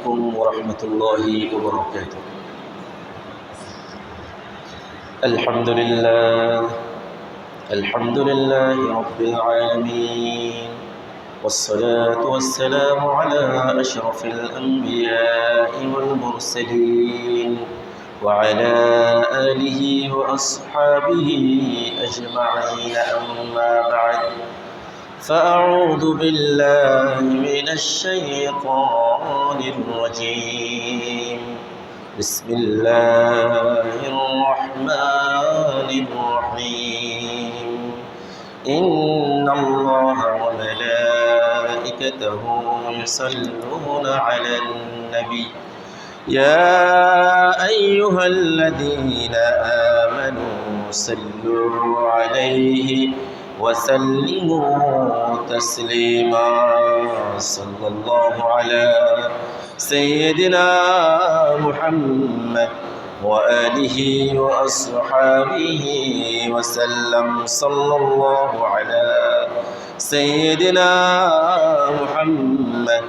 عليكم ورحمة الله وبركاته. الحمد لله رب العالمين، والصلاة والسلام على أشرف الأنبياء والمرسلين وعلى آله وأصحابه أجمعين. أما بعد، فأعوذ بالله من الشيطان الرجيم. بسم الله الرحمن الرحيم. إن الله وملائكته يصلون على النبي يا أيها الذين آمنوا صلوا عليه وسلموا تسليما. صلى الله على سيدنا محمد وآله وأصحابه وسلم. صلى الله على سيدنا محمد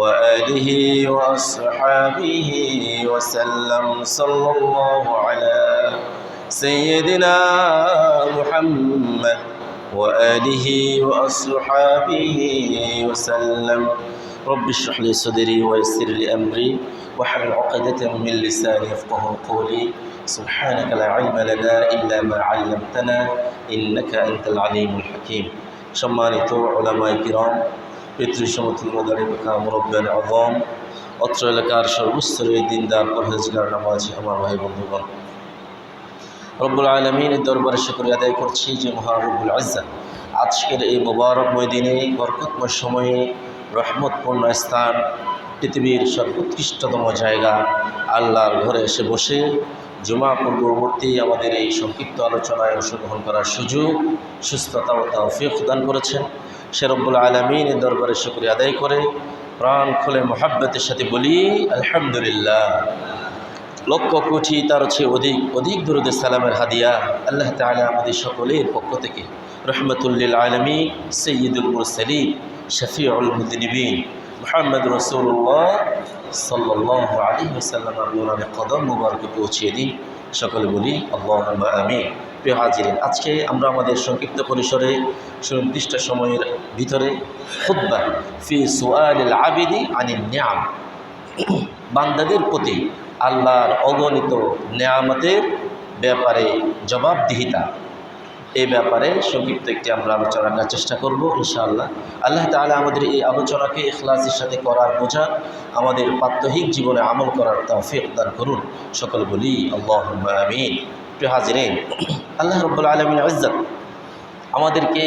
وآله وأصحابه وسلم. صلى الله على سيدنا محمد وآله وأصحابه وسلم. رب اشرح لي صدري ويسر لي أمري واحلل عقدة من لساني يفقهوا قولي. سبحانك لا علم لنا إلا ما علمتنا إنك أنت العليم الحكيم. সম্মানিত উলামায়ে কিরাম, পিতৃসমতুল্য মুদারিকা মুরব্বিয়ান আযম, অত্র এলাকার সর্বস্তরের দিনদার পরহেজগার নামাজি আমার ভাই বন্ধুগণ, রব্বুল আলামিনের দরবারে শুকরিয়া আদায় করছি যে মহান রব্বুল ইজ্জত আজকের এই মুবারকময় দিনে, বরকতময় সময়ে, রহমতপূর্ণ স্থান, পৃথিবীর সর্বোৎকৃষ্টতম জায়গা আল্লাহর ঘরে এসে বসে জুমা পূর্ববর্তী আমাদের এই সংক্ষিপ্ত আলোচনায় অংশগ্রহণ করার সুযোগ, সুস্থতা ও তৌফিক দান করেছেন। সে রব্বুল আলামিনের দরবারে শুকরিয়া আদায় করে প্রাণ খুলে মোহাব্বতের সাথে বলি আলহামদুলিল্লাহ। লক্ষ কোটি তার চেয়ে অধিক দরুদ সালামের হাদিয়া আল্লাহ তাআলা আমাদের সকলের পক্ষ থেকে রহমাতুল লিল আলামিন সাইয়্যিদুল মুরসালিন শফিউল মুযনিবিন মুহাম্মদ রাসূলুল্লাহ সাল্লাল্লাহু আলাইহি ওয়াসাল্লামের নূরানি কদম মুবারকে পৌঁছিয়ে দিন। সকলে বলি আল্লাহুম্মা আমিন। প্রিয় হাজিরিন, আজকে আমরা আমাদের সংক্ষিপ্ত পরিসরে সুনির্দিষ্ট সময়ের ভিতরে খুতবা ফি সুআলিল আবিদি আনিন নিআম, বান্দাদের প্রতি আল্লাহর অগণিত নেয়ামতের ব্যাপারে জবাবদিহিতা, এই ব্যাপারে সংক্ষিপ্ত একটি আমরা আলোচনা করার চেষ্টা করব ইনশাআল্লাহ। আল্লাহ তাআলা আমাদের এই আলোচনাকে ইখলাসের সাথে করার বোঝা আমাদের প্রাত্যহিক জীবনে আমল করার তৌফিক দান করুন। সকলে বলি আল্লাহুম্মা আমিন। প্রিয় হাজিরিন, আল্লাহ রাব্বুল আলামিনের ইজ্জত আমাদেরকে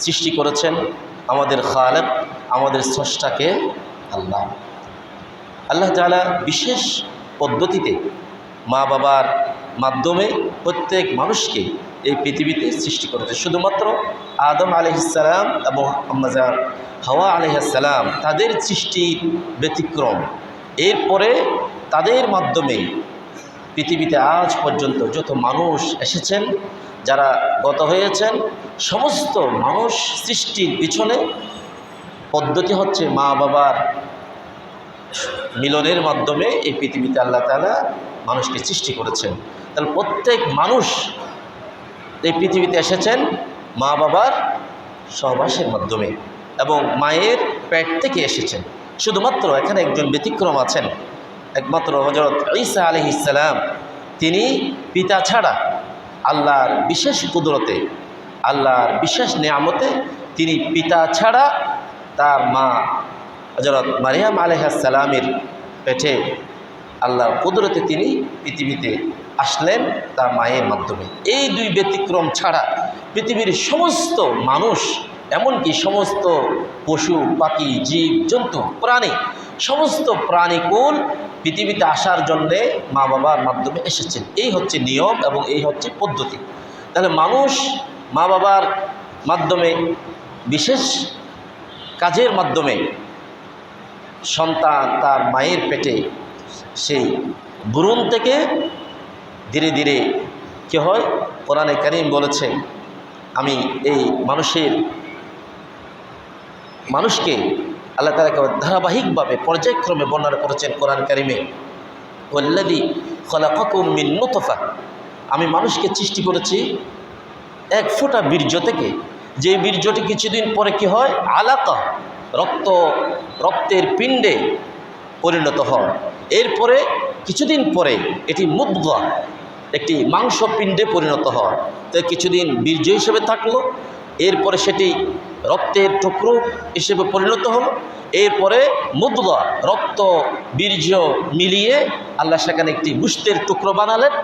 সৃষ্টি করেছেন, আমাদের খালেক, আমাদের স্রষ্টাকে আল্লাহ। আল্লাহ তাআলা বিশেষ পদ্ধতিতে মা বাবার মাধ্যমে প্রত্যেক মানুষকে এই পৃথিবীতে সৃষ্টি করেছে। শুধুমাত্র আদম আলাইহিস সালাম এবং আম্মা জান হাওয়া আলাইহিস সালাম তাদের সৃষ্টির ব্যতিক্রম। এরপরে তাদের মাধ্যমে পৃথিবীতে আজ পর্যন্ত যত মানুষ এসেছেন, যারা গত হয়েছেন, সমস্ত মানুষ সৃষ্টির পিছনে পদ্ধতি হচ্ছে মা বাবার মিলনের মাধ্যমে এই পৃথিবীতে আল্লাহ তাআলা মানুষকে সৃষ্টি করেছেন। তাহলে প্রত্যেক মানুষ এই পৃথিবীতে এসেছেন মা বাবার সহবাসের মাধ্যমে এবং মায়ের পেট থেকে এসেছেন। শুধুমাত্র এখানে একজন ব্যতিক্রম আছেন, একমাত্র হযরত ঈসা আলাইহিস সালাম। তিনি পিতা ছাড়া আল্লাহর বিশেষ কুদরতে, আল্লাহর বিশেষ নেয়ামতে তিনি পিতা ছাড়া তার মা হযরত মারিয়াম আলাইহিস সালামের পেটে আল্লাহর কুদরতে তিনি পৃথিবীতে আসলেন তার মায়ের মাধ্যমে। এই দুই ব্যতিক্রম ছাড়া পৃথিবীর সমস্ত মানুষ, এমনকি সমস্ত পশু পাখি, জীব জন্তু, প্রাণী, সমস্ত প্রাণীকুল পৃথিবীতে আসার জন্যে মা বাবার মাধ্যমে এসেছেন। এই হচ্ছে নিয়ম এবং এই হচ্ছে পদ্ধতি। তাহলে মানুষ মা বাবার মাধ্যমে, বিশেষ কাজের মাধ্যমে সন্তান তার মায়ের পেটে সেই ভ্রূণ থেকে ধীরে ধীরে কি হয়, কোরআনে কারীম বলেছে আমি এই মানুষকে আল্লাহ তাআলা ধারাবাহিকভাবে পর্যায়ক্রমে বর্ণনা করেছেন কোরআন কারিমে, ওয়াল্লাযী খলাকাকুম মিন নুতফা, আমি মানুষকে সৃষ্টি করেছি এক ফোঁটা বীর্য থেকে, যে বীর্যটি কিছুদিন পরে কি হয়, আলাকা, রক্তের পিণ্ডে পরিণত হয়। এরপরে কিছুদিন পরে এটি মুদগা, একটি মাংস পিণ্ডে পরিণত হয়। তো কিছুদিন বীর্য হিসেবে থাকলো, এরপরে সেটি রক্তের টুকরো হিসেবে পরিণত হলো, এরপরে মুদগা, রক্ত বীর্য মিলিয়ে আল্লাহ সেখানে একটি গোশতের টুকরো বানালেন।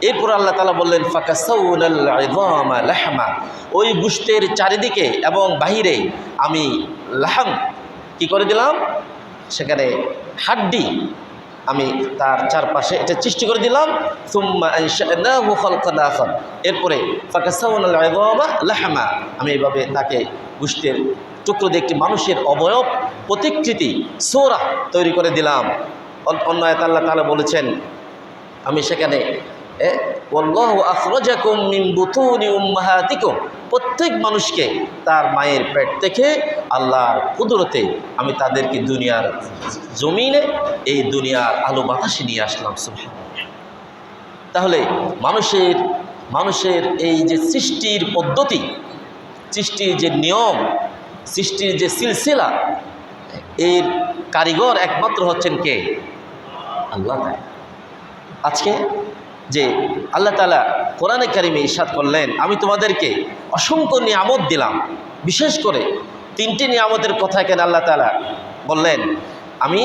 এরপর আল্লাহ তাআলা বললেন ফাকাসাউনাল ইযামা লাহমা, ওই গোশতের চারিদিকে এবং বাহিরে আমি লাহাম কি করে দিলাম, সেখানে হাড্ডি আমি তার চারপাশে এটা সৃষ্টি করে দিলাম। সুম্মা আনশানাহু খালকান আখার, এরপরে ফাকাসাউনাল ইযামা লাহমা, আমি এইভাবে তাকে গোশতের টুকরো দিয়ে একটি মানুষের অবয়ব প্রতিকৃতি সূরা তৈরি করে দিলাম। অন্য আয়াতে আল্লাহ তাআলা বলেছেন, আমি সেখানে ওয়াল্লাহু আখরাজাকুম মিন বুতুনি উম্মাহাতিকুম, প্রত্যেক মানুষকে তার মায়ের পেট থেকে আল্লাহর কুদরতে আমি তাদেরকে দুনিয়ার জমিনে, এই দুনিয়ার আলো বাতাসে নিয়ে আসলাম। সুবহানাল্লাহ। তাহলে মানুষের এই যে সৃষ্টির পদ্ধতি, সৃষ্টির যে নিয়ম, সৃষ্টির যে সিলসিলা, এর কারিগর একমাত্র হচ্ছেন কে? আল্লাহ তাআলা। আজকে যে আল্লাহ তাআলা কোরআনে কারিমে ইরশাদ করলেন, আমি তোমাদেরকে অসংখ্য নিয়ামত দিলাম, বিশেষ করে 3টি নিয়ামতের কথা এখানে আল্লাহ তাআলা বললেন। আমি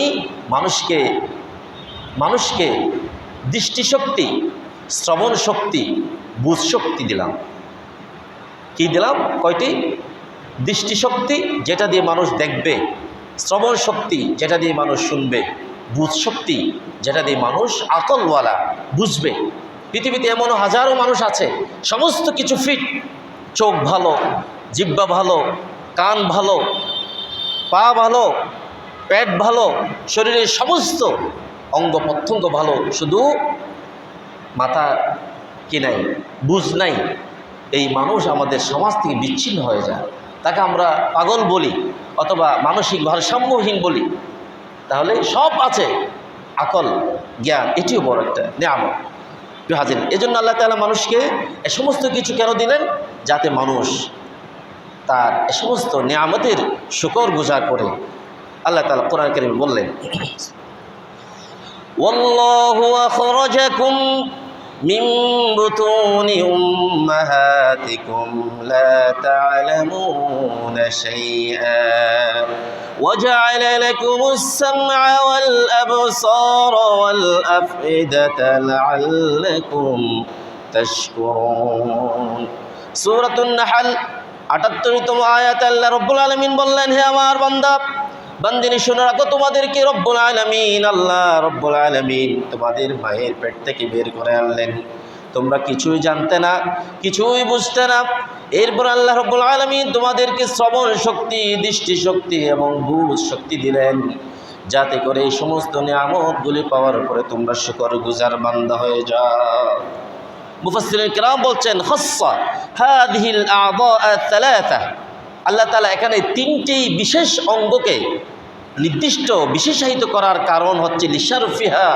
মানুষকে দৃষ্টিশক্তি, শ্রবণ শক্তি, বুঝ শক্তি দিলাম। কি দিলাম? কয়টি? দৃষ্টিশক্তি, যেটা দিয়ে মানুষ দেখবে, শ্রবণ শক্তি, যেটা দিয়ে মানুষ শুনবে, বুঝ শক্তি, যেটা দিয়ে মানুষ আকলওয়ালা বুঝবে। পৃথিবীতে এমনও হাজারো মানুষ আছে সমস্ত কিছু ফিট, চোখ ভালো, জিহ্বা ভালো, কান ভালো, পা ভালো, পেট ভালো, শরীরের সমস্ত অঙ্গ প্রত্যঙ্গ ভালো, শুধু মাথা কি নাই, বুঝ নাই। এই মানুষ আমাদের সমাজ থেকে বিচ্ছিন্ন হয়ে যায়, তাকে আমরা পাগল বলি অথবা মানসিক ভারসাম্যহীন বলি। তাহলে সব আছে, আকল, জ্ঞান, এটিও বড় একটা নিয়ামত। হাজির, এজন্য আল্লাহ তাআলা মানুষকে এ সমস্ত কিছু কেন দিলেন? যাতে মানুষ তার এ সমস্ত নিয়ামতের শুকর গুজার করে। আল্লাহ তাআলা কোরআন কারীমে বললেন, ওয়াল্লাহু আখরাজাকুম মিন বুতুনি উম্মাহাতিকুম লা তা'লামুনা শাইআ وجعل لكم السمع والأبصار والأفئدة لعلكم تشكرون। সূরাত আন-নাহল ৭৮তম আয়াতে আল্লাহ রাব্বুল আলামিন বললেন, হে আমার বান্দা বান্দিনী শুনে রাখো, তোমাদেরকে রব্বুল আলামিন, আল্লাহ রব্বুল আলামিন তোমাদের মায়ের পেট থেকে বের করে আনলেন। তোমরা কিছুই জানতে না, কিছুই বুঝতে না। এরপর আল্লাহ রব্বুল আলামিন তোমাদেরকে শ্রবণ শক্তি, দৃষ্টি শক্তি এবং বুঝ শক্তি দিলেন, যাতে করে এই সমস্ত নিয়ামতগুলি পাওয়ার পরে তোমরা শুকরগুজার বান্দা হয়ে যাও। মুফাসসিরিন কিরাম বলছেন, খাসসা হাযিহিল আ'যা আত-তালাতা, আল্লাহ তাআলা এখানে 3টি বিশেষ অঙ্গকে নির্দিষ্ট বিশেষায়িত করার কারণ হচ্ছে লিশারফিহা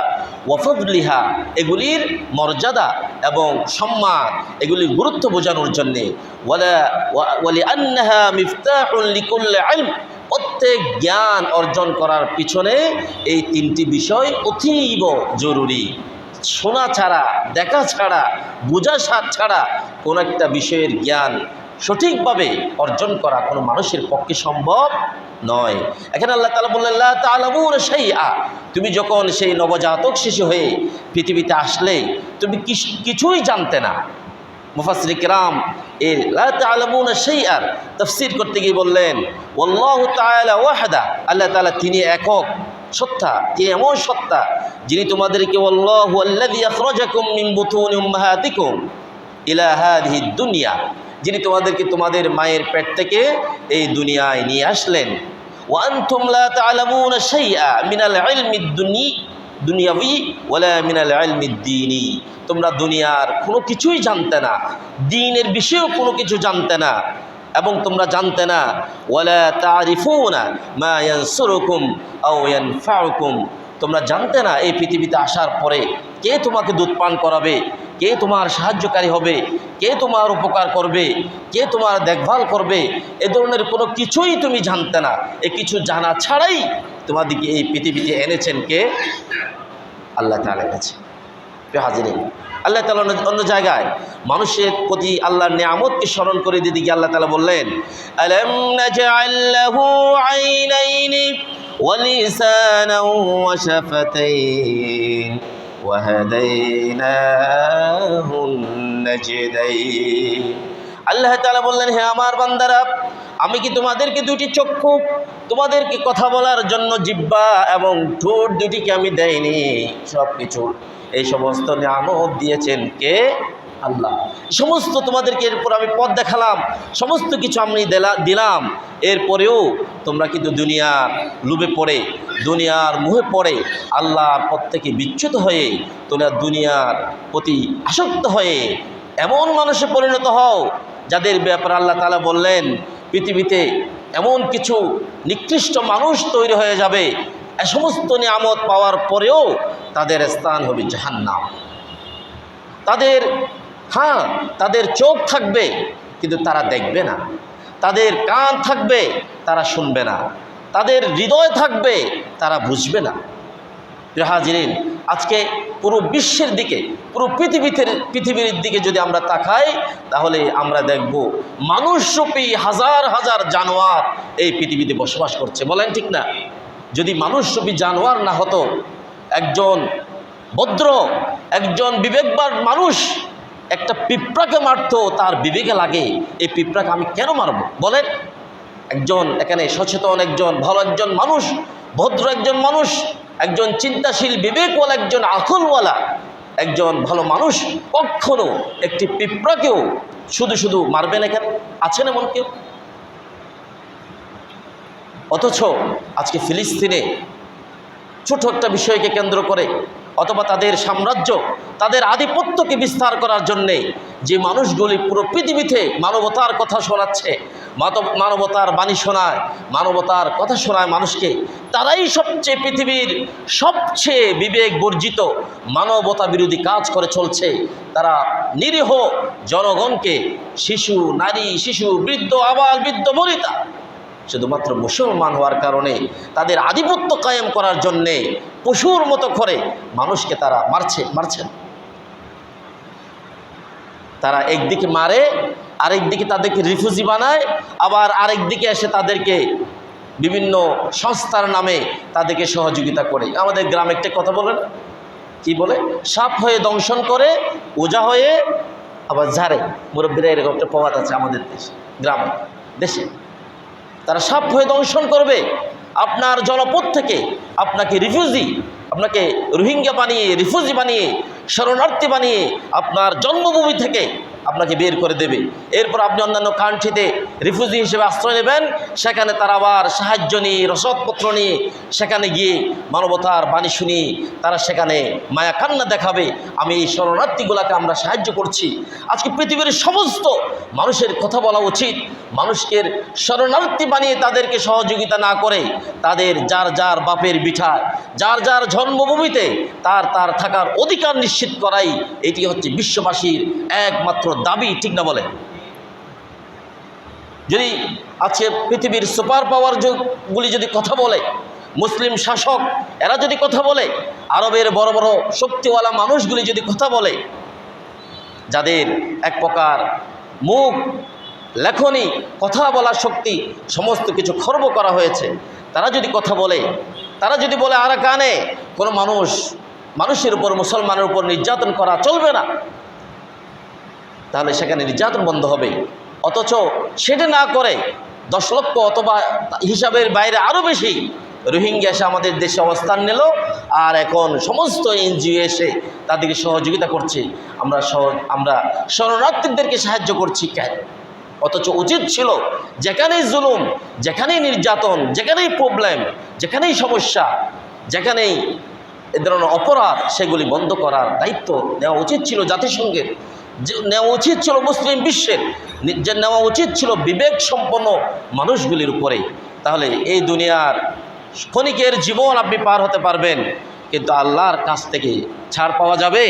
ওয়া ফাদলিহা, এগুলির মর্যাদা এবং সম্মান, এগুলির গুরুত্ব বোঝানোর জন্যে। ওয়া লিআন্নাহা মিফতাহুন লিকুল্লি ইলম, প্রত্যেক জ্ঞান অর্জন করার পিছনে এই 3টি বিষয় অতীব জরুরি। শোনা ছাড়া, দেখা ছাড়া, বোঝা ছাড়া কোনো একটা বিষয়ের জ্ঞান সঠিকভাবে অর্জন করা কোনো মানুষের পক্ষে সম্ভব নয়। এখানে আল্লাহ তাআলা বললেন, লা তা'লামুনা শাইআ, তুমি যখন সেই নবজাতক শিশু হয়ে পৃথিবীতে আসলে তুমি কিছুই জানতে না। মুফাসসিরিন কিরাম এই লা তা'লামুনা শাইআ তাফসীর করতে গিয়ে বললেন, ওয়াল্লাহু তাআলা ওয়াহদা, আল্লাহ তাআলা তিনি একক সত্তা, তিনি এমন সত্তা যিনি তোমাদেরকে ওয়াল্লাহু আল্লাযী আখরাজাকুম মিন বুতুনি উম্মাহাতিকুম ইলা হাযিহিদ দুনিয়া, যিনি তোমাদেরকে তোমাদের মায়ের পেট থেকে এই দুনিয়ায় নিয়ে আসলেন। ওয়া আনতুম লা তা'লামুনা শাইআ মিনাল ইলমিদ দুনিয়াবি ওয়ালা মিনাল ইলমিদ দীনি, তোমরা দুনিয়ার কোনো কিছুই জানতে না, দ্বীনের বিষয়েও কোনো কিছু জানতে না। এবং তোমরা জানতে না, ওয়ালা তারিফুনা মা ইয়ানসুরুকুম আও ইয়ানফাউকুম, তোমরা জানতে না এই পৃথিবীতে আসার পরে কে তোমাকে দুধ পান করাবে, কে তোমার সাহায্যকারী হবে, কে তোমার উপকার করবে, কে তোমার দেখভাল করবে, এ ধরনের কোনো কিছুই তুমি জানতে না। এ কিছু জানা ছাড়াই তোমাদেরকে এই পৃথিবীতে এনেছেন কে? আল্লাহ তাআলার কাছে। হাজিরিন, আল্লাহ তাআলা অন্য জায়গায় মানুষের প্রতি আল্লাহর নিয়ামতকে স্মরণ করে দিদিকে আল্লাহ তাআলা বললেন, আলাম নাজআল লাহু আইনাইনি ওয়া লিসানান ওয়া শাফাতাইন ওয়া হাদাইনাহুন নাজদাইন। আল্লাহ তাআলা বললেন, হে আমার বান্দারা, আমি কি তোমাদেরকে দুটি চক্ষু, তোমাদেরকে কথা বলার জন্য জিহ্বা এবং ঠোঁট দুটিকে আমি দেইনি? সব কিছু এই সমস্ত নিয়ামত দিয়েছেন কে? আল্লাহ। সমস্ত তোমাদেরকে এরপর আমি পথ দেখালাম, সমস্ত কিছু আমি দিলাম, এরপরেও তোমরা কিন্তু দুনিয়ার লোভে পড়ে, দুনিয়ার মোহে পড়ে, আল্লাহর পথ থেকে বিচ্যুত হয়ে তোমরা দুনিয়ার প্রতি আসক্ত হয়ে এমন মানুষে পরিণত হও যাদের ব্যাপারে আল্লাহ তাআলা বললেন পৃথিবীতে এমন কিছু নিকৃষ্ট মানুষ তৈরি হয়ে যাবে, এ সমস্ত নিয়ামত পাওয়ার পরেও তাদের স্থান হবে জাহান্নাম। তাদের চোখ থাকবে কিন্তু তারা দেখবে না, তাদের কান থাকবে তারা শুনবে না, তাদের হৃদয় থাকবে তারা বুঝবে না। হাজিরিন, আজকে পুরো বিশ্বের দিকে, পুরো পৃথিবীর দিকে যদি আমরা তাকাই, তাহলে আমরা দেখব মানুষরূপী হাজার হাজার জানোয়ার এই পৃথিবীতে বসবাস করছে। বলেন ঠিক না? যদি মানুষরূপী জানোয়ার না হতো, একজন ভদ্র, একজন বিবেকবান মানুষ একটা পিঁপড়াকে মারতো, তার বিবেকে লাগে এই পিঁপড়াকে আমি কেন মারব? বলেন, একজন এখানে সচেতন, একজন ভালো একজন মানুষ, ভদ্র একজন মানুষ, একজন চিন্তাশীল বিবেকওয়ালা, একজন আকলওয়ালা একজন ভালো মানুষ কখনো একটি পিঁপড়াকেও শুধু শুধু মারবে না কেন? আছেন এমন কেউ? অথচ আজকে ফিলিস্তিনে ছোট একটা বিষয়কে কেন্দ্র করে অথবা তাদের সাম্রাজ্য, তাদের আধিপত্যকে বিস্তার করার জন্যে যে মানুষগুলি পুরো পৃথিবীতে মানবতার কথা শোনাচ্ছে, মানবতার বাণী শোনায়, মানবতার কথা শোনায় মানুষকে, তারাই সবচেয়ে পৃথিবীর সবচেয়ে বিবেক বর্জিত মানবতা বিরোধী কাজ করে চলছে। তারা নিরীহ জনগণকে, শিশু, নারী, শিশু, বৃদ্ধ, আবাল বৃদ্ধ বনিতা, শুধুমাত্র মুসলমান হওয়ার কারণে তাদের আধিপত্য কায়েম করার জন্যে পশুর মতো করে মানুষকে তারা মারছেন। তারা একদিকে মারে, আরেকদিকে তাদেরকে রিফিউজি বানায়, আবার আরেকদিকে এসে তাদেরকে বিভিন্ন সংস্থার নামে তাদেরকে সহযোগিতা করে। আমাদের গ্রামে একটা কথা বলেন, কি বলে? সাপ হয়ে দংশন করে, ওজা হয়ে আবার ঝাড়ে। মুরব্বীরা এরকম একটা প্রবাদ আছে আমাদের গ্রামে দেশে। তারা সাপ হয়ে দংশন করবে, আপনার জনপদ থেকে আপনাকে রোহিঙ্গা বানিয়ে, রিফিউজি বানিয়ে, শরণার্থী বানিয়ে আপনার জন্মভূমি থেকে আপনাকে বের করে দেবে। এরপর আপনি অন্যান্য কান্ট্রিতে রিফিউজি হিসেবে আশ্রয় নেবেন, সেখানে তারা আবার সাহায্য নিয়ে, রসদপত্র নিয়ে সেখানে গিয়ে মানবতার বাণী শুনিয়ে তারা সেখানে মায়া কান্না দেখাবে, আমি এই শরণার্থীগুলোকে আমরা সাহায্য করছি। আজকে পৃথিবীর সমস্ত মানুষের কথা বলা উচিত, মানুষকে শরণার্থী বানিয়ে তাদেরকে সহযোগিতা না করে তাদের যার যার বাপের বিঠায়, যার যার জন্মভূমিতে তার থাকার অধিকার নিশ্চিত করাই এটি হচ্ছে বিশ্ববাসীর একমাত্র দাবি, ঠিক না? বলে যদি আজকে পৃথিবীর সুপার পাওয়ারগুলি যদি কথা বলে, মুসলিম শাসক এরা যদি কথা বলে, আরবের বড় বড় শক্তিওয়ালা মানুষগুলি যদি কথা বলে, যাদের এক প্রকার মুখ, লেখনী, কথা বলার শক্তি সমস্ত কিছু খর্ব করা হয়েছে, তারা যদি কথা বলে, তারা যদি বলে আরাকানে কোনো মানুষের উপর, মুসলমানের উপর নির্যাতন করা চলবে না, তাহলে সেখানে নির্যাতন বন্ধ হবে। অথচ সেটা না করে 10 লক্ষ অথবা হিসাবের বাইরে আরও বেশি রোহিঙ্গা এসে আমাদের দেশে অবস্থান নিল, আর এখন সমস্ত এনজিও এসে তাদেরকে সহযোগিতা করছে। আমরা শরণার্থীদেরকে সাহায্য করছি কেন? অথচ উচিত ছিল যেখানেই জুলুম, যেখানেই নির্যাতন, যেখানেই প্রবলেম, যেখানেই সমস্যা, যেখানেই এ ধরনের অপরাধ, সেগুলি বন্ধ করার দায়িত্ব নেওয়া উচিত ছিল জাতিসংঘের। নেওয়া উচিত ছিল মুসলিম বিশ্বের, যে নেওয়া উচিত ছিল বিবেক সম্পন্ন মানুষগুলির উপরে। তাহলে এই দুনিয়ার ক্ষণিকের জীবন আপনি পার হতে পারবেন, কিন্তু আল্লাহর কাছ থেকে ছাড় পাওয়া যাবে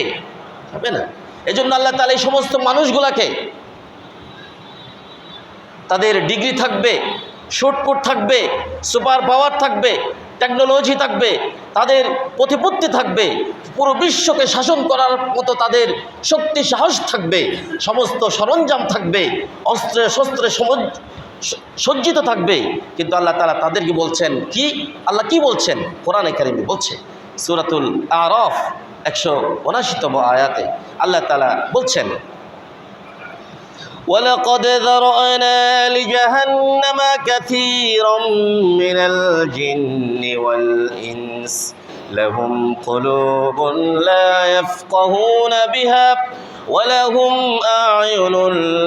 না। এই জন্য আল্লাহ তাআলা এই সমস্ত মানুষগুলাকে, তাদের ডিগ্রি থাকবে, শর্টকাট থাকবে, সুপার পাওয়ার থাকবে, টেকনোলজি থাকবে, তাদের প্রতিপত্তি থাকবে, পুরো বিশ্বকে শাসন করার মতো তাদের শক্তি সাহস থাকবে, সমস্ত সরঞ্জাম থাকবে, অস্ত্রে শস্ত্রে সজ্জিত থাকবে। কিন্তু আল্লাহ তাআলা তাদেরকে বলছেন কি, আল্লাহ কি বলছেন কোরআনে কারিমে বলছে, সূরাতুল আরাফ 179তম আয়াতে আল্লাহ তাআলা বলছেন, وَلَقَدْ ذَرَأْنَا لِجَهَنَّمَ كَثِيرًا مِنَ الْجِنِّ وَالْإِنسِ لَهُمْ قُلُوبٌ لَا يَفْقَهُونَ بِهَا وَلَهُمْ أَعْيُنٌ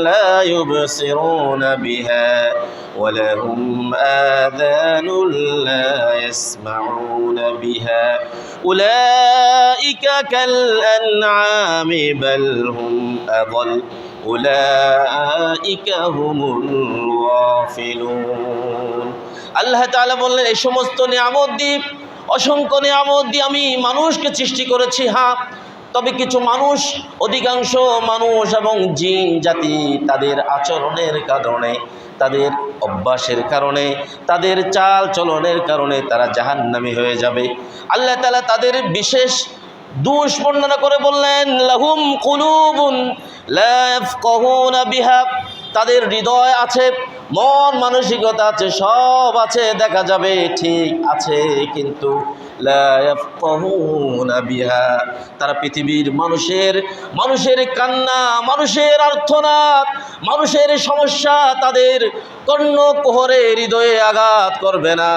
لَا يُبْصِرُونَ بِهَا وَلَهُمْ آذَانٌ لَا يَسْمَعُونَ بِهَا أُولَئِكَ كَالْأَنْعَامِ بَلْ هُمْ أَضَلُّ أُولَئِكَ هُمُ الْغَافِلُونَ। আল্লাহ তাআলা বললেন, এই সমস্ত নিয়ামত দিয়ে, অসংখ্য নিয়ামত দিয়ে আমি মানুষকে সৃষ্টি করেছি। হ্যাঁ, তবে কিছু মানুষ, অধিকাংশ মানুষ এবং জিন জাতি তাদের আচরণের কারণে, তাদের অভ্যাসের কারণে, তাদের চাল চলনের কারণে তারা জাহান্নামী হয়ে যাবে। আল্লাহ তাআলা তাদের বিশেষ দোষ বর্ণনা করে বললেন, লাহুম কুলুবুন লা ইয়াফকাহুনা বিহা, তাদের হৃদয় আছে, মন মানসিকতা আছে, সব আছে, দেখা যাবে ঠিক আছে, কিন্তু লা ইয়াফকাহুনা বিহা, তারা পৃথিবীর মানুষের কান্না, মানুষের আর্তনাদ, মানুষের সমস্যা তাদের কর্ণকুহরে হৃদয়ে আঘাত করবে না,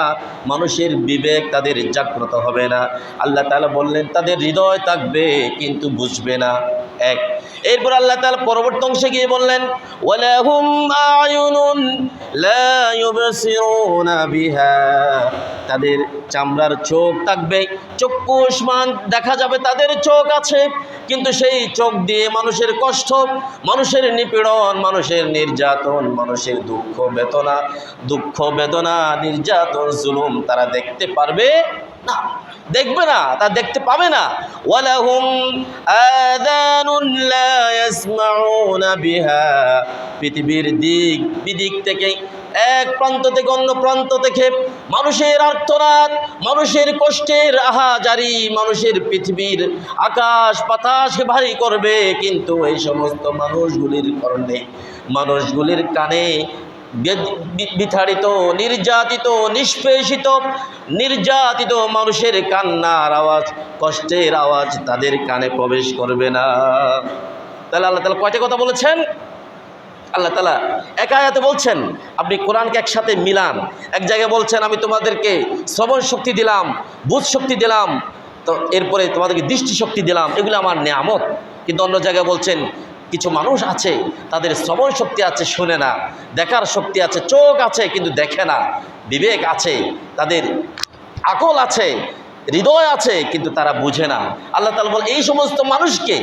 মানুষের বিবেক তাদের জাগ্রত হবে না। আল্লাহ তাআলা বললেন তাদের হৃদয় থাকবে কিন্তু বুঝবে না। এরপর আল্লাহ তাআলা পরবর্তী অংশে গিয়ে বললেন, ওয়ালাহুম আয়ুনুন লা ইউবসিরুনা বিহা, তাদের চামড়ার চোখ থাকবে, চক্ষুষ্মান দেখা যাবে তাদের চোখ আছে, কিন্তু সেই চোখ দিয়ে মানুষের কষ্ট, মানুষের নিপীড়ন, মানুষের নির্যাতন, মানুষের দুঃখ বেদনা, নির্যাতন, জুলুম তারা দেখতে পারবে না, দেখবে না, তা দেখতে পাবে না। ওয়ালাহুম আযানুন লা ইয়াসমাউনা বিহা, পৃথিবীর দিক বিদিক থেকে, এক প্রান্ত থেকে অন্য প্রান্ত থেকে মানুষের আর্তনাদ, মানুষের কষ্টের আহাজারি, মানুষের পৃথিবীর আকাশ বাতাসকে ভারী করবে, কিন্তু এই সমস্ত মানুষগুলির কারণে, মানুষগুলির কানে বিতাড়িত, নির্যাতিত, নিষ্পেষিত, নির্যাতিত মানুষের কান্নার আওয়াজ, কষ্টের আওয়াজ তাদের কানে প্রবেশ করবে না। তাহলে আল্লাহ তাআলা কয়টা কথা বলেছেন? আল্লাহ তাআলা এক আয়াতে বলছেন, আপনি কোরআনকে একসাথে মিলান। এক জায়গায় বলছেন আমি তোমাদেরকে শ্রবণ শক্তি দিলাম, বুঝ শক্তি দিলাম, তো এরপরে তোমাদেরকে দৃষ্টি শক্তি দিলাম, এগুলো আমার নিয়ামত। কিন্তু অন্য জায়গায় বলছেন কিছু মানুষ আছে তাদের শ্রবণ শক্তি আছে, শোনে না, দেখার শক্তি আছে, চোখ আছে কিন্তু দেখে না, বিবেক আছে, তাদের আকল আছে, হৃদয় আছে, কিন্তু তারা বুঝে না। আল্লাহ তাআলা বলেন এই সমস্ত মানুষকে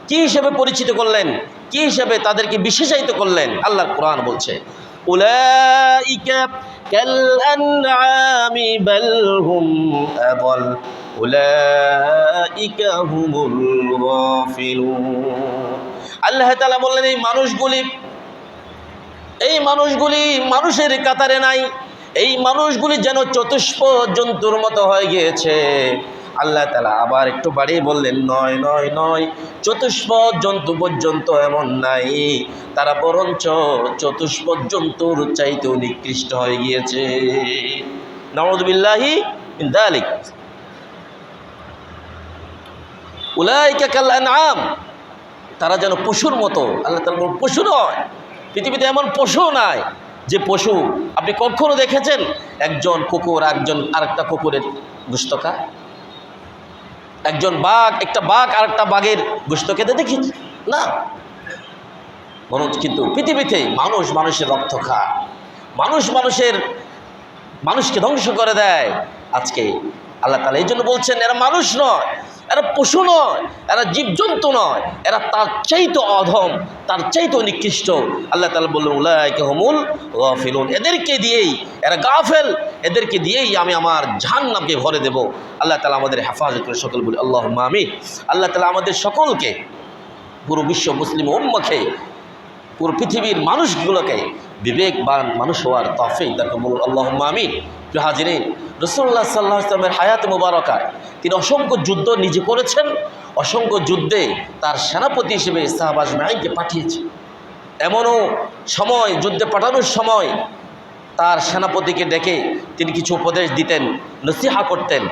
কি হিসেবে পরিচিত করলেন, কি হিসেবে তাদেরকে বিশেষায়িত করলেন? আল্লাহর কোরআন বলছে, উলাইকা কাল আনআমি বাল হুম আদাল উলাইকা হুমুল গাফিলুন। আল্লাহ তাআলা বললেন এই মানুষগুলি মানুষের কাতারে নাই, এই মানুষগুলি যেন চতুষ্প জন্তুর মতো হয়ে গিয়েছে। আল্লাহ তাআলা আবার একটু বাড়িয়ে বললেন, নয়, চতুষ্প জন্তু পর্যন্ত এমন নাই, তারা বরঞ্চ চতুষ্প জন্তুর চাইতেও নিকৃষ্ট হয়ে গিয়েছে। নাউযুবিল্লাহি মিন যালিক। উলাইকা কাল আনআম, তারা যেন পশুর মতো। আল্লাহ তাআলা বলেন পশু নয়, পৃথিবীতে এমন পশু নাই যে পশু আপনি কখনো দেখেছেন একজন কুকুর আরেকটা কুকুরের গোশত খায়? একটা বাঘ আরেকটা বাঘের গোশত খেতে দেখেছে? না। কিন্তু পৃথিবীতে মানুষের রক্ত খায়, মানুষকে ধ্বংস করে দেয়। আজকে আল্লাহ তাআলা এই জন্য বলছেন এরা মানুষ নয়, এরা পশু নয়, এরা জীবজন্তু নয়, এরা তার চাইতে অধম, তার চাইতে নিকৃষ্ট। আল্লাহ তাআলা বললেন উলাইকা হুমুল গাফিলুন, এদেরকে দিয়েই, এরা গাফেল, এদেরকে দিয়েই আমি আমার জাহান্নামকে ভরে দেব। আল্লাহ তাআলা আমাদের হেফাজত করে সকল বলি আল্লাহুম্মা আমিন। আল্লাহ তাআলা আমাদের সকলকে, পুরো বিশ্ব মুসলিম উম্মাহকে, পুরো পৃথিবীর মানুষগুলোকে বিবেকবান মানুষ হওয়ার তৌফিক দান করুন, আল্লাহুম্মা আমিন। প্রিয় হাজিরিন, রাসূলুল্লাহ সাল্লাল্লাহু আলাইহি ওয়াসাল্লামের হায়াত মুবারাকায় তিনি অসংখ্য যুদ্ধ নিজে করেছেন, অসংখ্য যুদ্ধে তার সেনাপতি হিসেবে সাহাবা আজমাইনকে পাঠিয়েছেন। এমনও সময়, যুদ্ধে পাঠানোর সময় তার সেনাপতিকে ডেকে তিনি কিছু উপদেশ দিতেন, নসিহা করতেন।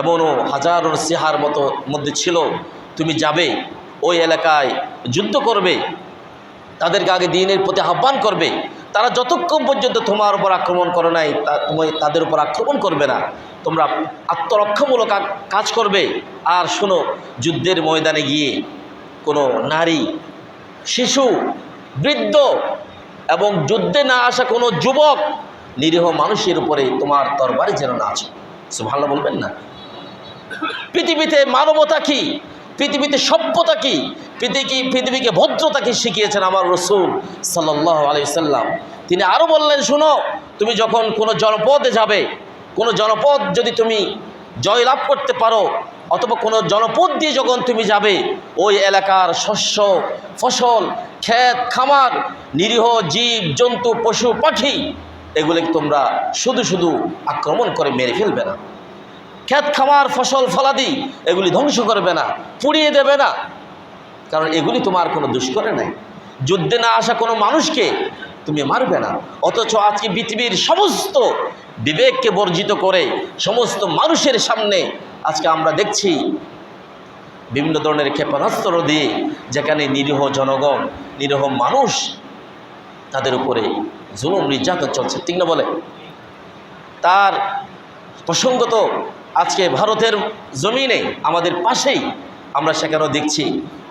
এমনও হাজারো নসিহার মধ্যে ছিল, তুমি যাবে ওই এলাকায়, যুদ্ধ করবে, তাদেরকে আগে দ্বীনের প্রতি আহ্বান করবে, তারা যতক্ষণ পর্যন্ত তোমার উপর আক্রমণ করে নাই তুমি তাদের উপর আক্রমণ করবে না, তোমরা আত্মরক্ষামূলক কাজ করবে। আর শোনো, যুদ্ধের ময়দানে গিয়ে কোনো নারী, শিশু, বৃদ্ধ এবং যুদ্ধে না আসা কোনো যুবক, নিরীহ মানুষের উপরে তোমার তরবারি যেন না আছে। সুবহানাল্লাহ বলবেন না? পৃথিবীতে মানবতা কি, পৃথিবীতে সভ্যতা কি, পৃথিবীকে ভদ্রতা কি শিখিয়েছেন আমার রাসূল সাল্লাল্লাহু আলাইহি ওয়াসাল্লাম। তিনি আরও বললেন, শুনো, তুমি যখন কোনো জনপদে যাবে, কোনো জনপদ যদি তুমি জয়লাভ করতে পারো, অথবা কোনো জনপদ দিয়ে যখন তুমি যাবে, ওই এলাকার শস্য, ফসল, ক্ষেত খামার, নিরীহ জীব জন্তু, পশু পাখি, এগুলিকে তোমরা শুধু শুধু আক্রমণ করে মেরে ফেলবে না। ক্ষেত খামার, ফসল ফলাদি এগুলি ধ্বংস করবে না, পুড়িয়ে দেবে না, কারণ এগুলি তোমার কোনো দোষ করে নাই। যুদ্ধে না আসা কোনো মানুষকে তুমি মারবে না। অথচ আজকে পৃথিবীর সমস্ত বিবেককে বর্জিত করে সমস্ত মানুষের সামনে আজকে আমরা দেখছি বিভিন্ন ধরনের ক্ষেপণাস্ত্র দিয়ে, যেখানে নিরীহ জনগণ, নিরীহ মানুষ, তাদের উপরে জুলুম নির্যাতন চলছে, ঠিক না বলে? তার প্রসঙ্গত আজকে ভারতের জমিনে আমাদের পাশেই আমরা সেখানেও দেখছি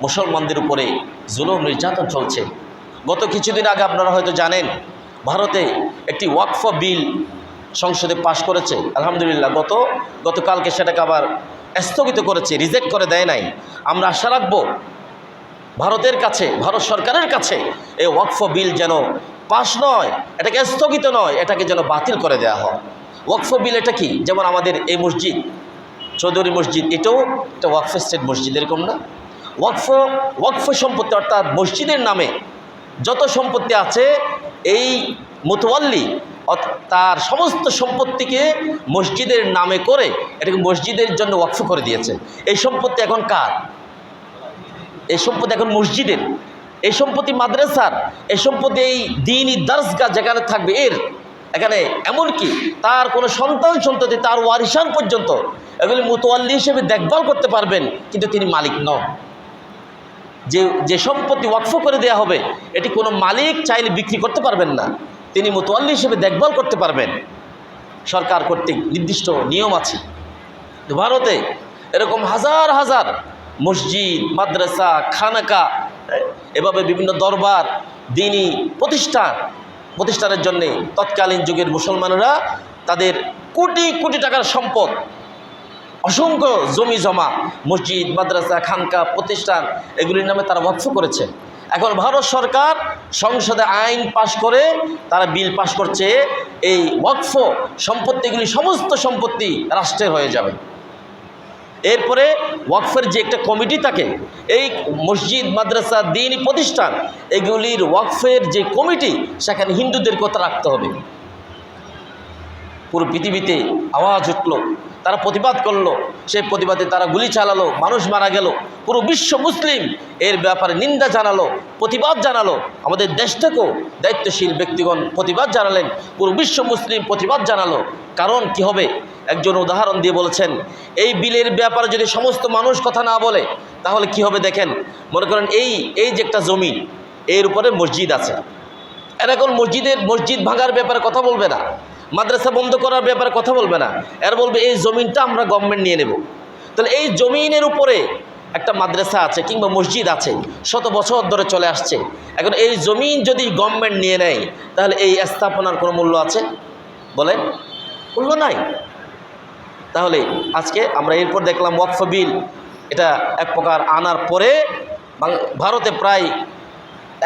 মুসলমানদের উপরে জুলুম নির্যাতন চলছে। গত কিছুদিন আগে আপনারা হয়তো জানেন, ভারতে একটি ওয়াকফ বিল সংসদে পাশ করেছে, আলহামদুলিল্লাহ। গতকালকে সেটাকে আবার স্থগিত করেছে, রিজেক্ট করে দেয় নাই। আমরা আশা রাখব ভারতের কাছে, ভারত সরকারের কাছে এই ওয়াকফ বিল যেন পাশ নয়, এটাকে স্থগিত নয়, এটাকে যেন বাতিল করে দেওয়া হয়। ওয়াকফ বিল এটা কি? যেমন আমাদের এই মসজিদ, চৌধুরী মসজিদ, এটাও একটা ওয়াকফ স্টেট মসজিদ, এরকম না? ওয়াকফ সম্পত্তি, অর্থাৎ মসজিদের নামে যত সম্পত্তি আছে, এই মুতওয়াল্লি তার সমস্ত সম্পত্তিকে মসজিদের নামে করে এটাকে মসজিদের জন্য ওয়াকফ করে দিয়েছে। এই সম্পত্তি এখন কার? এই সম্পত্তি এখন মসজিদের, এই সম্পত্তি মাদ্রাসার, এই সম্পত্তি এই দ্বীনি দারসগাহ যেখানে থাকবে এর, এখানে এমনকি তার কোনো সন্তান সন্ততি, তার ওয়ারিসান পর্যন্ত এগুলি মুতওয়াল্লি হিসেবে দেখভাল করতে পারবেন, কিন্তু তিনি মালিক নন। যে সম্পত্তি ওয়াকফ করে দেয়া হবে, এটি কোনো মালিক চাইলে বিক্রি করতে পারবেন না, তিনি মুতওয়াল্লি হিসেবে দেখভাল করতে পারবেন। সরকার কর্তৃক নির্দিষ্ট নিয়ম আছে। ভারতে এরকম হাজার হাজার মসজিদ, মাদ্রাসা, খানাকা, এভাবে বিভিন্ন দরবার, দ্বীনি প্রতিষ্ঠানের জন্যে তৎকালীন যুগের মুসলমানেরা তাদের কোটি কোটি টাকার সম্পদ, অসংখ্য জমি জমা, মসজিদ, মাদ্রাসা, খানকা, প্রতিষ্ঠান, এগুলির নামে তারা ওয়াকফ করেছে। এখন ভারত সরকার সংসদে আইন পাশ করে তারা বিল পাশ করছে, এই ওয়াকফ সম্পত্তিগুলি, সমস্ত সম্পত্তি রাষ্ট্রের হয়ে যাবে। এরপরে ওয়াকফের যে একটা কমিটি থাকে, এই মসজিদ, মাদ্রাসা, দ্বীনি প্রতিষ্ঠান, এগুলির ওয়াকফের যে কমিটি, সেখানে হিন্দুদের কথা রাখতে হবে। পুরো পৃথিবীতে আওয়াজ উঠল, তারা প্রতিবাদ করলো, সেই প্রতিবাদে তারা গুলি চালালো, মানুষ মারা গেল। পুরো বিশ্ব মুসলিম এর ব্যাপারে নিন্দা জানালো, প্রতিবাদ জানালো। আমাদের দেশ থেকেও দায়িত্বশীল ব্যক্তিগণ প্রতিবাদ জানালেন, পুরো বিশ্ব মুসলিম প্রতিবাদ জানালো। কারণ কি হবে? একজন উদাহরণ দিয়ে বলেছেন, এই বিলের ব্যাপারে যদি সমস্ত মানুষ কথা না বলে তাহলে কি হবে দেখেন। মনে করেন এই যে একটা জমি, এর উপরে মসজিদ আছে, এরা এখন মসজিদ ভাঙার ব্যাপারে কথা বলবে না, মাদ্রাসা বন্ধ করার ব্যাপারে কথা বলবে না, এরা বলবে এই জমিনটা আমরা গভর্নমেন্ট নিয়ে নেব। তাহলে এই জমিনের উপরে একটা মাদ্রাসা আছে কিংবা মসজিদ আছে, শত বছর ধরে চলে আসছে। এখন এই জমিন যদি গভর্নমেন্ট নিয়ে নেয়, তাহলে এই স্থাপনার কোনো মূল্য আছে? বলেন, মূল্য নাই। তাহলে আজকে আমরা এরপর দেখলাম ওয়াকফ বিল, এটা এক প্রকার আনার পরে ভারতে প্রায়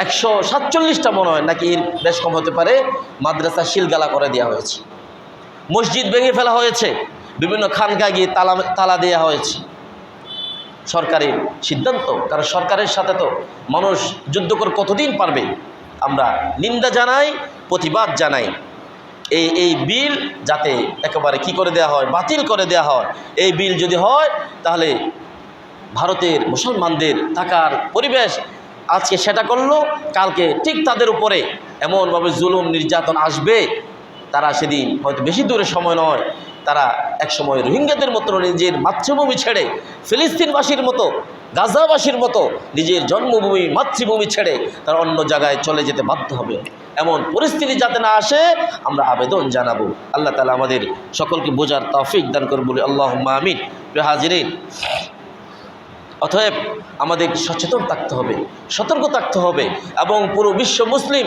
147টা মনে হয় নাকি এর বেশ কম হতে পারে মাদ্রাসা শিলগালা করে দেওয়া হয়েছে, মসজিদ ভেঙে ফেলা হয়েছে, বিভিন্ন খানকা গিয়ে তালা দেওয়া হয়েছে। সরকারের সিদ্ধান্ত, কারণ সরকারের সাথে তো মানুষ যুদ্ধ করে কতদিন পারবে। আমরা নিন্দা জানাই, প্রতিবাদ জানাই। এই বিল যাতে একেবারে কি করে দেওয়া হয়, বাতিল করে দেওয়া হয়। এই বিল যদি হয় তাহলে ভারতের মুসলমানদের থাকার পরিবেশ আজকে সেটা করলো, কালকে ঠিক তাদের উপরে এমনভাবে জুলুম নির্যাতন আসবে, তারা সেদিন হয়তো বেশি দূরে সময় নয়, তারা একসময় রোহিঙ্গাদের মতো নিজের মাতৃভূমি ছেড়ে, ফিলিস্তিনবাসীর মতো, গাজাবাসীর মতো নিজের জন্মভূমি মাতৃভূমি ছেড়ে তারা অন্য জায়গায় চলে যেতে বাধ্য হবে। এমন পরিস্থিতি যাতে না আসে আমরা আবেদন জানাবো। আল্লাহ তাআলা আমাদের সকলকে বোঝার তৌফিক দান করুন বলি আল্লাহুম্মা আমিন। প্রিয় হাজিরিন, অতএব আমাদের সচেতন থাকতে হবে, সতর্ক থাকতে হবে, এবং পুরো বিশ্ব মুসলিম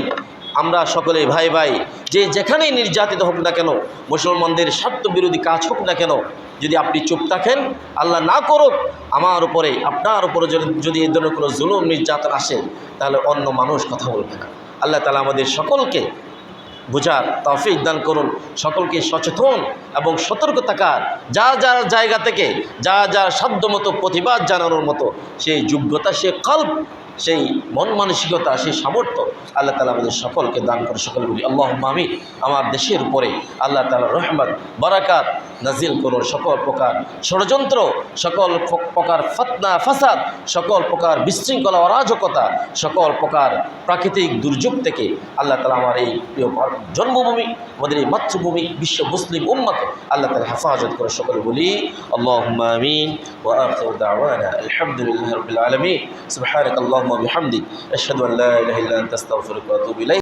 আমরা সকলে ভাই ভাই যে যেখানেই নির্যাতিত হোক না কেন, মুসলমানদের স্বার্থ বিরোধী কাজ হোক না কেন, যদি আপনি চুপ থাকেন, আল্লাহ না করুক আমার উপরে আপনার উপরে যদি এই ধরনের কোনো জুলুম নির্যাতন আসে, তাহলে অন্য মানুষ কথা বলবে না। আল্লাহ তাআলা আমাদের সকলকে বুঝার তৌফিক দান করুন, সকলকে সচেতন এবং সতর্ক থাকার, যা যার জায়গা থেকে যা যার সাধ্যমতো প্রতিবাদ জানানোর মতো সেই যোগ্যতা, সেই কল্প, সেই মন মানসিকতা, সেই সামর্থ্য আল্লাহ তাআলা আমাদের সকলকে দান করে। সকলে বলি আল্লাহুম্মা আমিন। আমার দেশের উপরে আল্লাহ তাআলার রহমত বারাকাত নাজিল করুন। সকল প্রকার ষড়যন্ত্র, সকল প্রকার ফতনা ফাসাদ, সকল প্রকার বিশৃঙ্খলা অরাজকতা, সকল প্রকার প্রাকৃতিক দুর্যোগ থেকে আল্লাহ তাআলা আমার এই প্রিয় জন্মভূমি, আমাদের এই মাতৃভূমি, বিশ্ব মুসলিম উম্মাকে আল্লাহ তাআলা হেফাজত করে। সকলে বলি আল্লাহুম্মা আমিন। ওয়া আখিরু দাওয়ানা আলহামদুলিল্লাহি রাব্বিল আলামিন। সুবহানাকাল্লাহুম্মা ওয়া বিহামদিক আশহাদু আল্লা ইলাহা ইল্লা আনতা আস্তাগফিরুকা ওয়া আতুবু ইলাইক।